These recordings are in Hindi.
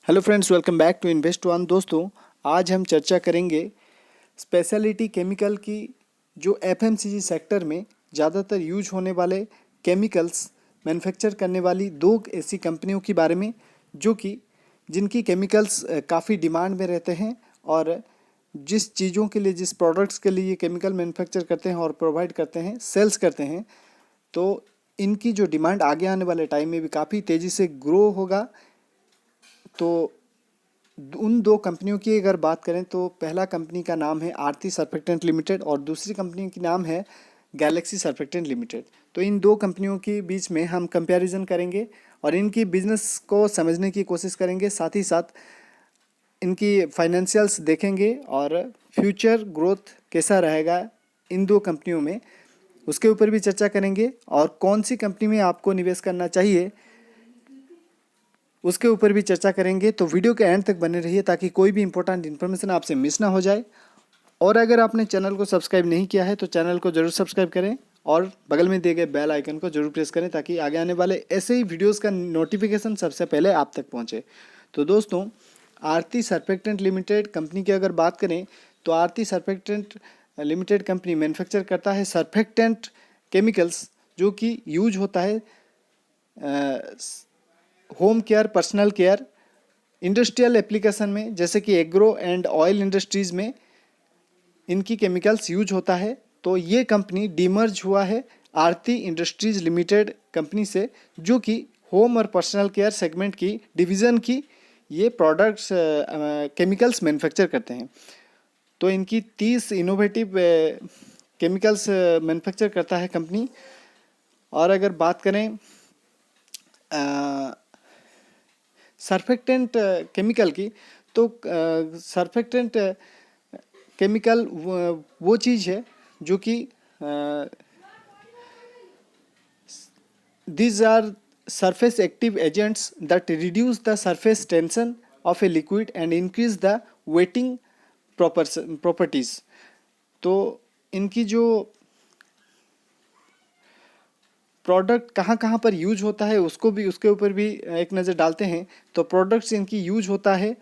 Hello friends, welcome back to Invest One. दोस्तों, आज हम चर्चा करेंगे स्पेशलिटी केमिकल की, जो एफएमसीजी सेक्टर में ज़्यादातर यूज होने वाले केमिकल्स मैन्युफैक्चर करने वाली दो ऐसी कंपनियों के बारे में, जो कि जिनकी केमिकल्स काफ़ी डिमांड में रहते हैं और जिस चीज़ों के लिए, जिस प्रोडक्ट्स के लिए ये केमिकल मैन्युफैक्चर करते हैं और प्रोवाइड करते हैं, सेल्स करते हैं, तो इनकी जो डिमांड आगे आने वाले टाइम में भी काफ़ी तेज़ी से ग्रो होगा। तो उन दो कंपनियों की अगर बात करें तो पहला कंपनी का नाम है आरती सर्फेक्टेंट लिमिटेड और दूसरी कंपनी की नाम है गैलेक्सी सर्फेक्टेंट लिमिटेड। तो इन दो कंपनियों के बीच में हम कंपैरिजन करेंगे और इनकी बिजनेस को समझने की कोशिश करेंगे, साथ ही साथ इनकी फाइनेंशियल्स देखेंगे और फ्यूचर ग्रोथ कैसा रहेगा इन दो कंपनियों में, उसके ऊपर भी चर्चा करेंगे। और कौन सी कंपनी में आपको निवेश करना चाहिए उसके ऊपर भी चर्चा करेंगे। तो वीडियो के एंड तक बने रहिए ताकि कोई भी इंपॉर्टेंट इन्फॉर्मेशन आपसे मिस ना हो जाए। और अगर आपने चैनल को सब्सक्राइब नहीं किया है तो चैनल को जरूर सब्सक्राइब करें और बगल में दिए गए बेल आइकन को जरूर प्रेस करें ताकि आगे आने वाले ऐसे ही वीडियोस का नोटिफिकेशन सबसे पहले आप तक पहुंचे। तो दोस्तों, आरती सर्फेक्टेंट लिमिटेड कंपनी की अगर बात करें तो आरती सर्फेक्टेंट लिमिटेड कंपनी मैन्युफैक्चर करता है सर्फेक्टेंट केमिकल्स, जो कि यूज होता है home care, personal care, industrial application में, जैसे कि एग्रो एंड ऑयल इंडस्ट्रीज़ में इनकी केमिकल्स यूज होता है। तो ये कंपनी डीमर्ज हुआ है आरती इंडस्ट्रीज लिमिटेड कंपनी से, जो कि होम और पर्सनल केयर सेगमेंट की डिवीज़न की ये प्रोडक्ट्स केमिकल्स मैन्युफैक्चर करते हैं। तो इनकी 30 इनोवेटिव केमिकल्स मैन्युफैक्चर करता है कंपनी। और अगर बात करें सर्फेक्टेंट केमिकल की, तो सर्फेक्टेंट केमिकल वो चीज़ है जो कि these are surface active agents that reduce the surface tension of a liquid and increase the wetting properties। तो इनकी जो प्रोडक्ट कहाँ कहाँ पर यूज होता है उसको भी, उसके ऊपर भी एक नज़र डालते हैं। तो प्रोडक्ट्स इनकी यूज होता है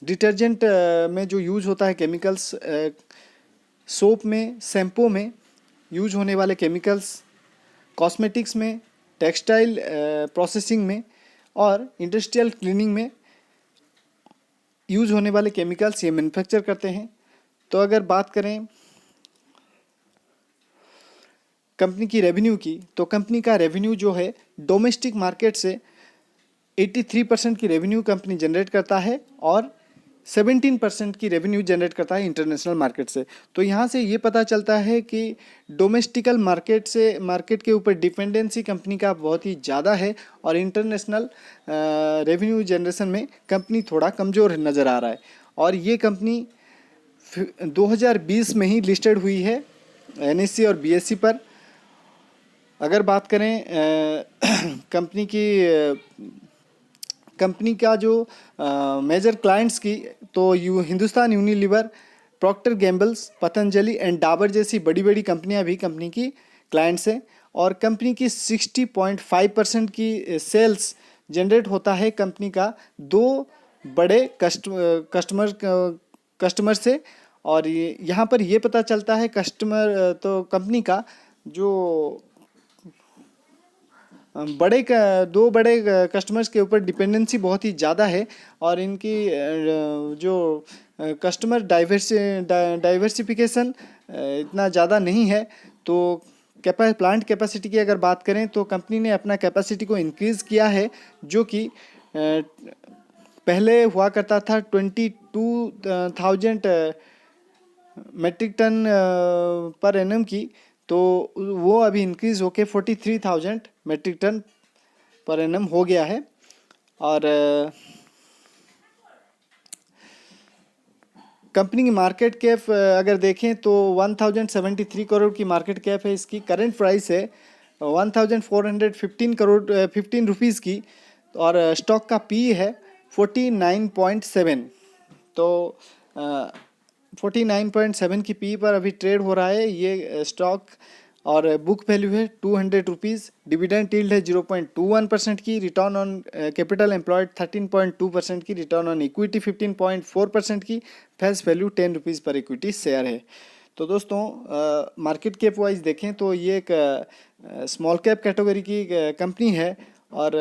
डिटर्जेंट में, जो यूज होता है केमिकल्स, सोप में, शैम्पू में यूज होने वाले केमिकल्स, कॉस्मेटिक्स में, टेक्सटाइल प्रोसेसिंग में और इंडस्ट्रियल क्लीनिंग में यूज होने वाले केमिकल्स ये मैन्युफैक्चर करते हैं। तो अगर बात करें कंपनी की रेवेन्यू की, तो कंपनी का रेवेन्यू जो है डोमेस्टिक मार्केट से 83% की रेवेन्यू कंपनी जनरेट करता है और 17% की रेवेन्यू जनरेट करता है इंटरनेशनल मार्केट से। तो यहाँ से ये पता चलता है कि डोमेस्टिकल मार्केट के ऊपर डिपेंडेंसी कंपनी का बहुत ही ज़्यादा है और इंटरनेशनल रेवेन्यू जनरेशन में कंपनी थोड़ा कमज़ोर नज़र आ रहा है। और ये कंपनी 2020 में ही लिस्टेड हुई है एनएससी और बीएससी पर। अगर बात करें कंपनी का जो मेजर क्लाइंट्स की, तो Hindustan Unilever, Procter Gambles, Patanjali and Dabur जैसी बड़ी बड़ी कंपनियां भी कंपनी की क्लाइंट्स हैं। और कंपनी की 60.5% की सेल्स जनरेट होता है कंपनी का दो बड़े कस्टमर से। और यहाँ पर ये पता चलता है कस्टमर, तो कंपनी का जो दो बड़े कस्टमर्स के ऊपर डिपेंडेंसी बहुत ही ज़्यादा है और इनकी जो कस्टमर डाइवर्सिफिकेशन इतना ज़्यादा नहीं है। तो प्लांट कैपेसिटी की अगर बात करें तो कंपनी ने अपना कैपेसिटी को इंक्रीज़ किया है, जो कि पहले हुआ करता था 22,000 मेट्रिक टन पर एनम की, तो वो अभी इंक्रीज़ होके 43,000 मेट्रिक टन पर एनम हो गया है। और कंपनी की मार्केट कैप अगर देखें तो 1073 करोड़ की मार्केट कैप है इसकी। करंट प्राइस है 1415 करोड़ 15 रुपीज़ की। और स्टॉक का पी है 49.7। तो 49.7 की पी पर अभी ट्रेड हो रहा है ये स्टॉक। और बुक वैल्यू है 200 रुपीज़। डिविडेंड यील्ड है 0.21% की, रिटर्न ऑन कैपिटल एम्प्लॉयड 13.2% की, रिटर्न ऑन इक्विटी 15.4% की, फेस वैल्यू 10 रुपीज़ पर इक्विटी शेयर है। तो दोस्तों मार्केट कैप वाइज देखें तो ये एक स्मॉल कैप कैटेगरी की कंपनी है और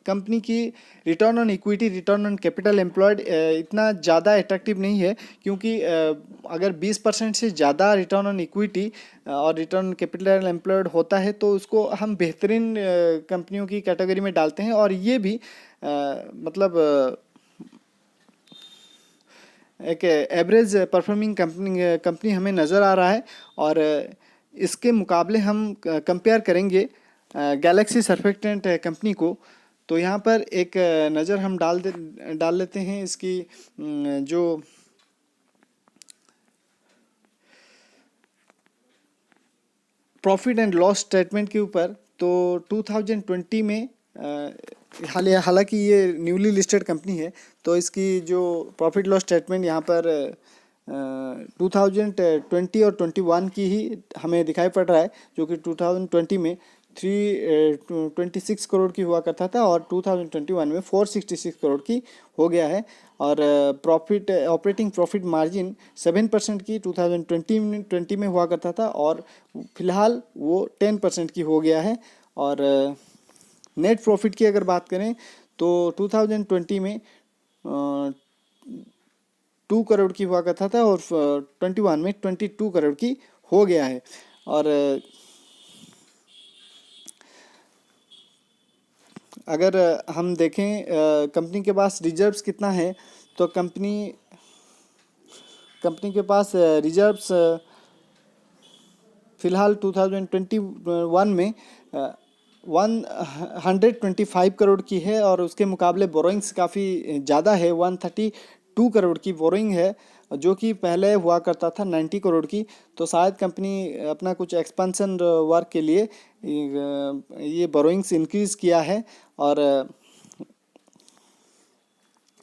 कंपनी की return on equity, return on capital employed इतना ज़्यादा अट्रैक्टिव नहीं है, क्योंकि अगर 20% से ज़्यादा रिटर्न ऑन इक्विटी और रिटर्न ऑन कैपिटल एम्प्लॉयड होता है तो उसको हम बेहतरीन कंपनियों की कैटेगरी में डालते हैं। और ये भी मतलब एक एवरेज परफॉर्मिंग कंपनी हमें नज़र आ रहा है। और इसके मुकाबले हम कंपेयर करेंगे गैलेक्सी सर्फेक्टेंट कंपनी को, तो यहाँ पर एक नज़र हम डाल लेते हैं इसकी जो प्रॉफिट एंड लॉस स्टेटमेंट के ऊपर। तो 2020 में हालांकि ये न्यूली लिस्टेड कंपनी है, तो इसकी जो प्रॉफिट लॉस स्टेटमेंट यहाँ पर 2020 और 21 की ही हमें दिखाई पड़ रहा है, जो कि 2020 में 326 करोड़ की हुआ करता था और 2021 में 466 करोड़ की हो गया है। और प्रॉफिट ऑपरेटिंग प्रॉफिट मार्जिन 7% की 2020 में हुआ करता था और फिलहाल वो 10% की हो गया है। और नेट प्रॉफिट की अगर बात करें तो 2020 में 2 करोड़ की हुआ करता था और 21 में 22 करोड़ की हो गया है। और अगर हम देखें कंपनी के पास रिजर्व्स कितना है, तो कंपनी के पास रिजर्व्स फिलहाल 2021 में 125 करोड़ की है और उसके मुकाबले बोरोइंग्स काफ़ी ज़्यादा है, 132 करोड़ की बोरोइंग है, जो कि पहले हुआ करता था 90 करोड़ की। तो शायद कंपनी अपना कुछ एक्सपेंशन वर्क के लिए ये बोरोइंग्स इंक्रीज़ किया है। और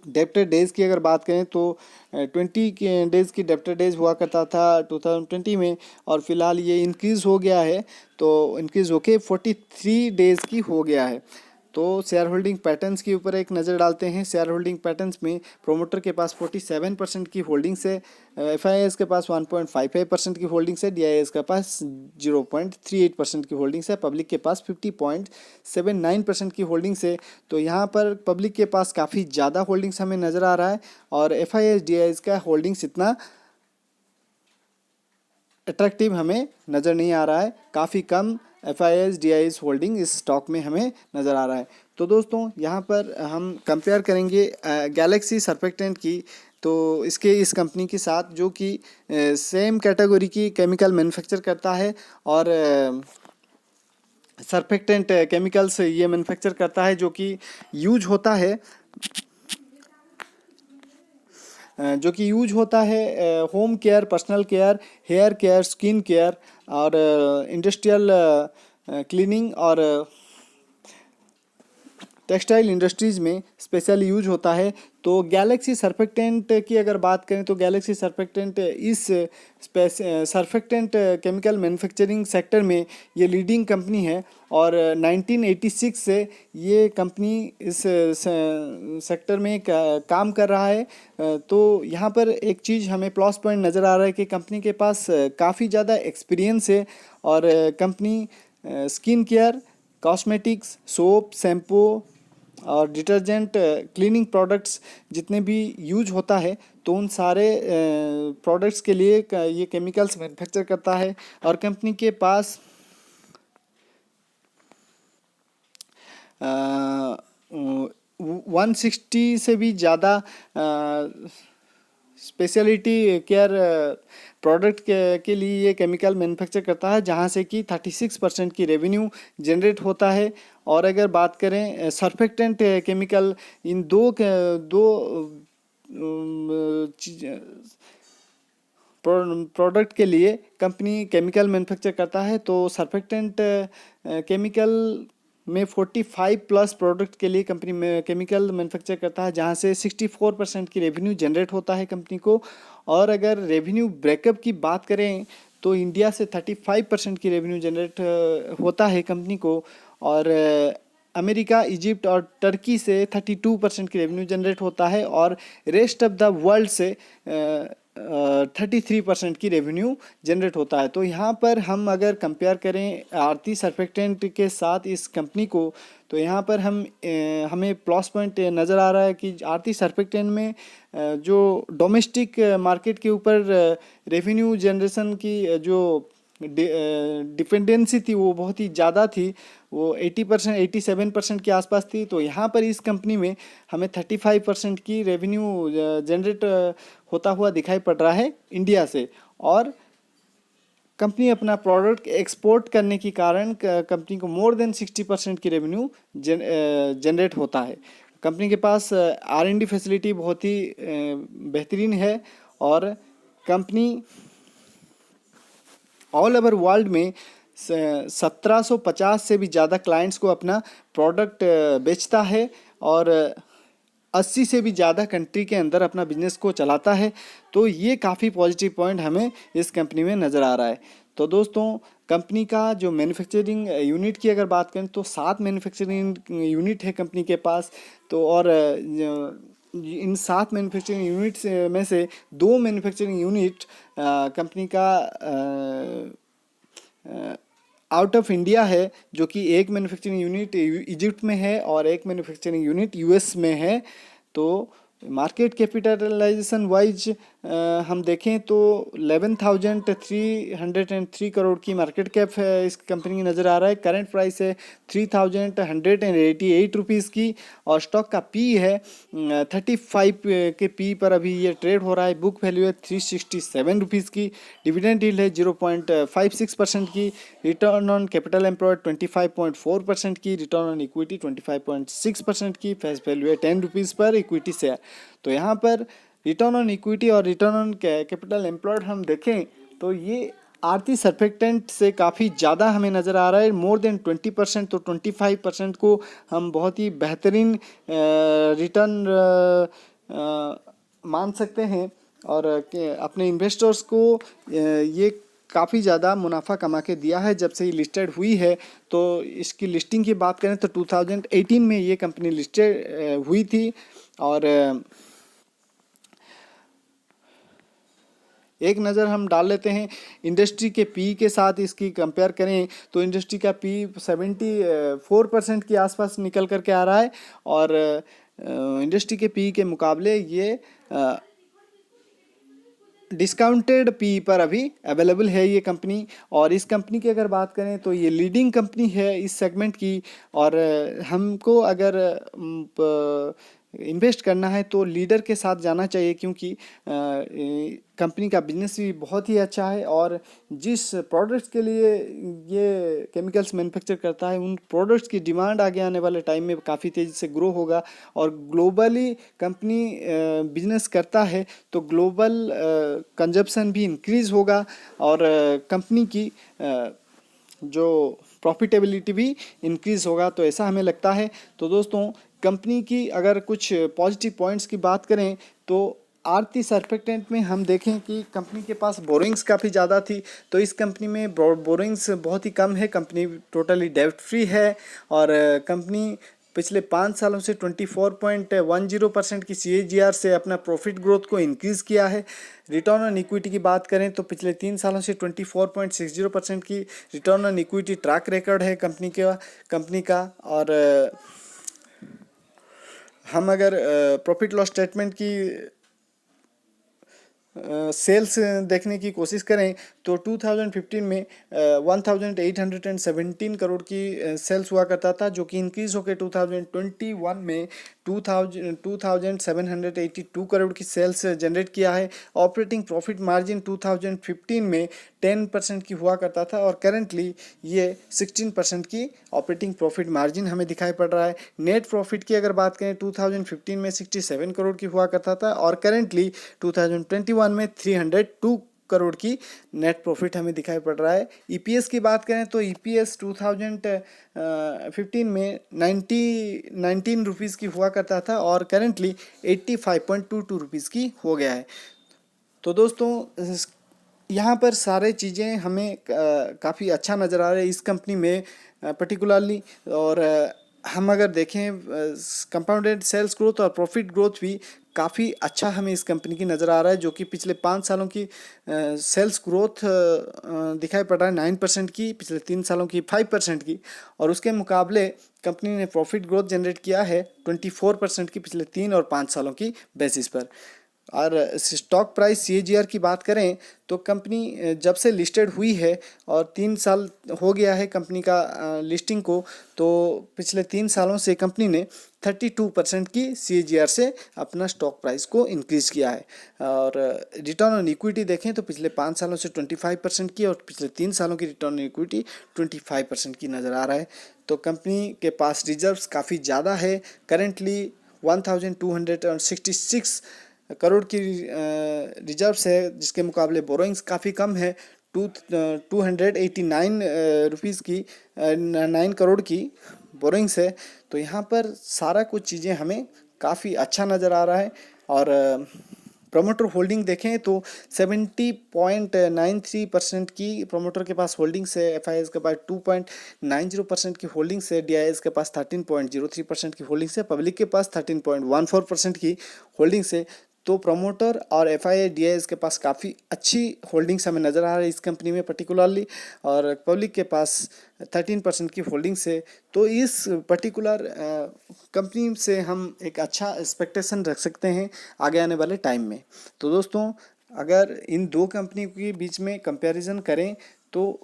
डेब्टर डेज की अगर बात करें तो 20 डेज़ की डेब्टर डेज हुआ करता था 2020 में, और फिलहाल ये इंक्रीज़ हो गया है, तो इंक्रीज़ होके 43 डेज़ की हो गया है। तो शेयर होल्डिंग पैटर्न्स के ऊपर एक नज़र डालते हैं। शेयर होल्डिंग पैटर्न्स में प्रोमोटर के पास 47% की होल्डिंग्स है, एफआईआईएस के पास 1.55% की होल्डिंग्स है, डीआईएस के पास 0.38% की होल्डिंग्स है, पब्लिक के पास 50.79% की होल्डिंग्स है। तो यहाँ पर पब्लिक के पास काफ़ी ज़्यादा होल्डिंग्स हमें नज़र आ रहा है और एफआईआईएस डीआईएस का होल्डिंग्स इतना अट्रैक्टिव हमें नज़र नहीं आ रहा है, काफ़ी कम एफआईआईएस डीआईएस होल्डिंग इस स्टॉक में हमें नज़र आ रहा है। तो दोस्तों यहाँ पर हम कंपेयर करेंगे गैलेक्सी सर्फेक्टेंट की, तो इस कंपनी के साथ, जो कि सेम कैटेगरी की केमिकल मैन्युफैक्चर करता है और सर्फेक्टेंट केमिकल्स ये मैन्युफैक्चर करता है, जो कि यूज होता है home care, personal care, hair care, skin care और इंडस्ट्रियल क्लीनिंग और टेक्सटाइल इंडस्ट्रीज़ में स्पेशल यूज होता है। तो गैलेक्सी सर्फेक्टेंट की अगर बात करें तो गैलेक्सी सर्फेक्टेंट इस सर्फेक्टेंट केमिकल मैन्युफैक्चरिंग सेक्टर में ये लीडिंग कंपनी है और 1986 से ये कंपनी इस सेक्टर में काम कर रहा है। तो यहाँ पर एक चीज़ हमें प्लस पॉइंट नज़र आ रहा है कि कंपनी के पास काफ़ी ज़्यादा एक्सपीरियंस है और company skin care, cosmetics, soap, shampoo और डिटर्जेंट, क्लीनिंग प्रोडक्ट्स जितने भी यूज होता है, तो उन सारे प्रोडक्ट्स के लिए ये केमिकल्स मैन्युफैक्चर करता है। और कंपनी के पास 160 से भी ज़्यादा स्पेशलिटी केयर प्रोडक्ट के लिए ये केमिकल मैन्युफैक्चर करता है, जहाँ से कि 36% की रेवेन्यू जनरेट होता है। और अगर बात करें सर्फेक्टेंट केमिकल, इन दो प्रोडक्ट के लिए कंपनी केमिकल मैन्युफैक्चर करता है, तो सर्फेक्टेंट केमिकल में 45 प्लस प्रोडक्ट के लिए कंपनी में केमिकल मैन्युफैक्चर करता है, जहाँ से 64% की रेवेन्यू जनरेट होता है कंपनी को। और अगर रेवेन्यू ब्रेकअप की बात करें तो इंडिया से 35% की रेवेन्यू जनरेट होता है कंपनी को, और अमेरिका, इजिप्ट और टर्की से 32% की रेवेन्यू जनरेट होता है, और रेस्ट ऑफ द वर्ल्ड से 33% की रेवेन्यू जनरेट होता है। तो यहाँ पर हम अगर कंपेयर करें आरती सर्फेक्टेंट के साथ इस कंपनी को, तो यहाँ पर हमें प्लस पॉइंट नज़र आ रहा है कि आरती सर्फेक्टेंट में जो डोमेस्टिक मार्केट के ऊपर रेवेन्यू जनरेशन की जो डिपेंडेंसी थी वो बहुत ही ज़्यादा थी, वो 80%, 87% के आसपास थी। तो यहाँ पर इस कंपनी में हमें 35% की रेवेन्यू जनरेट होता हुआ दिखाई पड़ रहा है इंडिया से, और कंपनी अपना प्रोडक्ट एक्सपोर्ट करने के कारण कंपनी को मोर देन 60% की रेवेन्यू जनरेट होता है। कंपनी के पास R&D फैसिलिटी बहुत ही बेहतरीन है, और कंपनी ऑल ओवर वर्ल्ड में 1750 से भी ज़्यादा क्लाइंट्स को अपना प्रोडक्ट बेचता है, और 80 से भी ज़्यादा कंट्री के अंदर अपना बिजनेस को चलाता है। तो ये काफ़ी पॉजिटिव पॉइंट हमें इस कंपनी में नज़र आ रहा है। तो दोस्तों, कंपनी का जो मैन्युफैक्चरिंग यूनिट की अगर बात करें तो 7 मैन्युफैक्चरिंग यूनिट है कंपनी के पास। तो और इन 7 मैन्युफैक्चरिंग यूनिट्स में से 2 मैन्युफैक्चरिंग यूनिट कंपनी का आउट ऑफ इंडिया है, जो कि एक मैन्युफैक्चरिंग यूनिट इजिप्ट में है और एक मैन्युफैक्चरिंग यूनिट यूएस में है। तो मार्केट कैपिटलाइजेशन वाइज हम देखें तो 11,303 करोड़ की मार्केट कैप है इस कंपनी की नज़र आ रहा है। करंट प्राइस है 3,188 रुपीज़ की, और स्टॉक का पी है 35 के पी पर अभी ये ट्रेड हो रहा है। बुक वैल्यू है 367 रुपीज़ की। डिविडेंड यील्ड है 0.56% की। रिटर्न ऑन कैपिटल एम्प्लॉयड 25.4% की। रिटर्न ऑन इक्विटी 25.6% की। फेस वैल्यू है 10 रुपीज़ पर इक्विटी शेयर। तो यहाँ पर रिटर्न ऑन इक्विटी और रिटर्न ऑन कैपिटल एम्प्लॉयड हम देखें तो ये आरती सर्फेक्टेंट से काफ़ी ज़्यादा हमें नज़र आ रहा है, मोर देन 20%। तो 25% को हम बहुत ही बेहतरीन रिटर्न मान सकते हैं, और अपने इन्वेस्टर्स को ये काफ़ी ज़्यादा मुनाफा कमा के दिया है जब से ये लिस्टेड हुई है। तो इसकी लिस्टिंग की बात करें तो 2018 में ये कंपनी लिस्टेड हुई थी, और एक नज़र हम डाल लेते हैं इंडस्ट्री के पी के साथ इसकी कंपेयर करें तो इंडस्ट्री का पी 74% के आसपास निकल करके आ रहा है, और इंडस्ट्री के पी के मुकाबले ये डिस्काउंटेड पी पर अभी अवेलेबल है ये कंपनी। और इस कंपनी की अगर बात करें तो ये लीडिंग कंपनी है इस सेगमेंट की, और हमको अगर इन्वेस्ट करना है तो लीडर के साथ जाना चाहिए, क्योंकि कंपनी का बिजनेस भी बहुत ही अच्छा है, और जिस प्रोडक्ट्स के लिए ये केमिकल्स मैन्युफैक्चर करता है उन प्रोडक्ट्स की डिमांड आगे आने वाले टाइम में काफ़ी तेज़ी से ग्रो होगा। और ग्लोबली कंपनी बिजनेस करता है तो ग्लोबल कंजप्शन भी इंक्रीज़ होगा, और कंपनी की जो प्रॉफिटेबिलिटी भी इंक्रीज़ होगा। तो ऐसा हमें लगता है। तो दोस्तों, कंपनी की अगर कुछ पॉजिटिव पॉइंट्स की बात करें तो आरती सर्फेक्टेंट में हम देखें कि कंपनी के पास बोरिंग्स काफ़ी ज़्यादा थी, तो इस कंपनी में बोरिंग्स बहुत ही कम है। कंपनी टोटली डेब्ट फ्री है, और कंपनी पिछले 5 सालों से 24.10% की CAGR से अपना प्रॉफिट ग्रोथ को इंक्रीज़ किया है। रिटर्न ऑन इक्विटी की बात करें तो पिछले 3 सालों से 24.60% की return on equity track record है कंपनी का। और हम अगर प्रॉफिट लॉस स्टेटमेंट की सेल्स देखने की कोशिश करें तो 2015 में 1817 करोड़ की सेल्स हुआ करता था, जो कि इंक्रीज़ होकर 2021 में 2782 करोड़ की सेल्स जनरेट किया है। ऑपरेटिंग प्रॉफिट मार्जिन 2015 में 10% की हुआ करता था, और करेंटली ये 16% की ऑपरेटिंग प्रॉफिट मार्जिन हमें दिखाई पड़ रहा है। नेट प्रॉफिट की अगर बात करें 2015 में 67 करोड़ की हुआ करता था, और करेंटली 2021 में 302 करोड़ की नेट प्रॉफिट हमें दिखाई पड़ रहा है। ईपीएस की बात करें तो ईपीएस 2015 में 19 रुपीज़ की हुआ करता था, और करेंटली 85.22 रुपीज़ की हो गया है। तो दोस्तों, यहाँ पर सारे चीज़ें हमें काफ़ी अच्छा नज़र आ रहा है इस कंपनी में पर्टिकुलरली। और हम अगर देखें कंपाउंडेड सेल्स ग्रोथ और प्रॉफिट ग्रोथ भी काफ़ी अच्छा हमें इस कंपनी की नज़र आ रहा है, जो कि पिछले 5 सालों की सेल्स ग्रोथ दिखाई पड़ रहा है 9% की, पिछले 3 सालों की 5% की। और उसके मुकाबले कंपनी ने प्रॉफिट ग्रोथ जनरेट किया है 24% की पिछले 3 और 5 सालों की बेसिस पर। और स्टॉक प्राइस सीएजीआर की बात करें तो कंपनी जब से लिस्टेड हुई है और 3 साल हो गया है कंपनी का लिस्टिंग को, तो पिछले 3 सालों से कंपनी ने 32% की सीएजीआर से अपना स्टॉक प्राइस को इंक्रीज़ किया है। और रिटर्न ऑन इक्विटी देखें तो पिछले 5 सालों से 25% की और पिछले 3 सालों की रिटर्न ऑन इक्विटी 25% की नज़र आ रहा है। तो कंपनी के पास रिजर्व्स काफ़ी ज़्यादा है, करेंटली 1266 करोड़ की रिजर्व्स है, जिसके मुकाबले बोरोइंग्स काफ़ी कम है, 289 रुपीज़ की 9 करोड़ की बोरोइंग्स है। तो यहाँ पर सारा कुछ चीज़ें हमें काफ़ी अच्छा नज़र आ रहा है। और प्रोमोटर होल्डिंग देखें तो 70.93% की प्रोमोटर के पास होल्डिंग्स है, एफआईएस के पास 2.90% की होल्डिंग्स है, डीआईएस के पास 13.03% की होल्डिंग्स है, पब्लिक के पास 13.14% की होल्डिंग्स है। तो प्रमोटर और एफआईआई डीआईएस के पास काफ़ी अच्छी होल्डिंग्स हमें नज़र आ रही है इस कंपनी में पर्टिकुलरली, और पब्लिक के पास 13% की होल्डिंग्स है। तो इस पर्टिकुलर कंपनी से हम एक अच्छा एक्सपेक्टेशन रख सकते हैं आगे आने वाले टाइम में। तो दोस्तों, अगर इन दो कंपनी के बीच में कंपैरिजन करें तो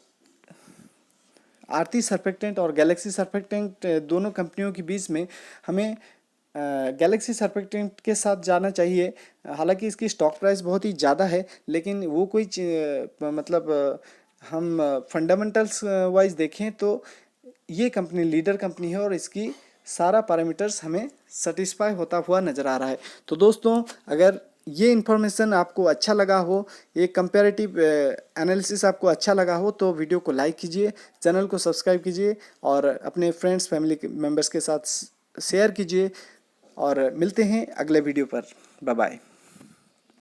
आरती सर्फेक्टेंट और गैलेक्सी सर्फेक्टेंट दोनों कंपनियों के बीच में हमें गैलेक्सी सर्फेक्टेंट के साथ जाना चाहिए। हालांकि इसकी स्टॉक प्राइस बहुत ही ज़्यादा है, लेकिन वो कोई मतलब हम फंडामेंटल्स वाइज देखें तो ये कंपनी लीडर कंपनी है और इसकी सारा पैरामीटर्स हमें सेटिस्फाई होता हुआ नज़र आ रहा है। तो दोस्तों, अगर ये इन्फॉर्मेशन आपको अच्छा लगा हो, ये कंपैरेटिव एनालिसिस आपको अच्छा लगा हो, तो वीडियो को लाइक कीजिए, चैनल को सब्सक्राइब कीजिए और अपने फ्रेंड्स फैमिली मेम्बर्स के साथ शेयर कीजिए। और मिलते हैं अगले वीडियो पर। Bye bye.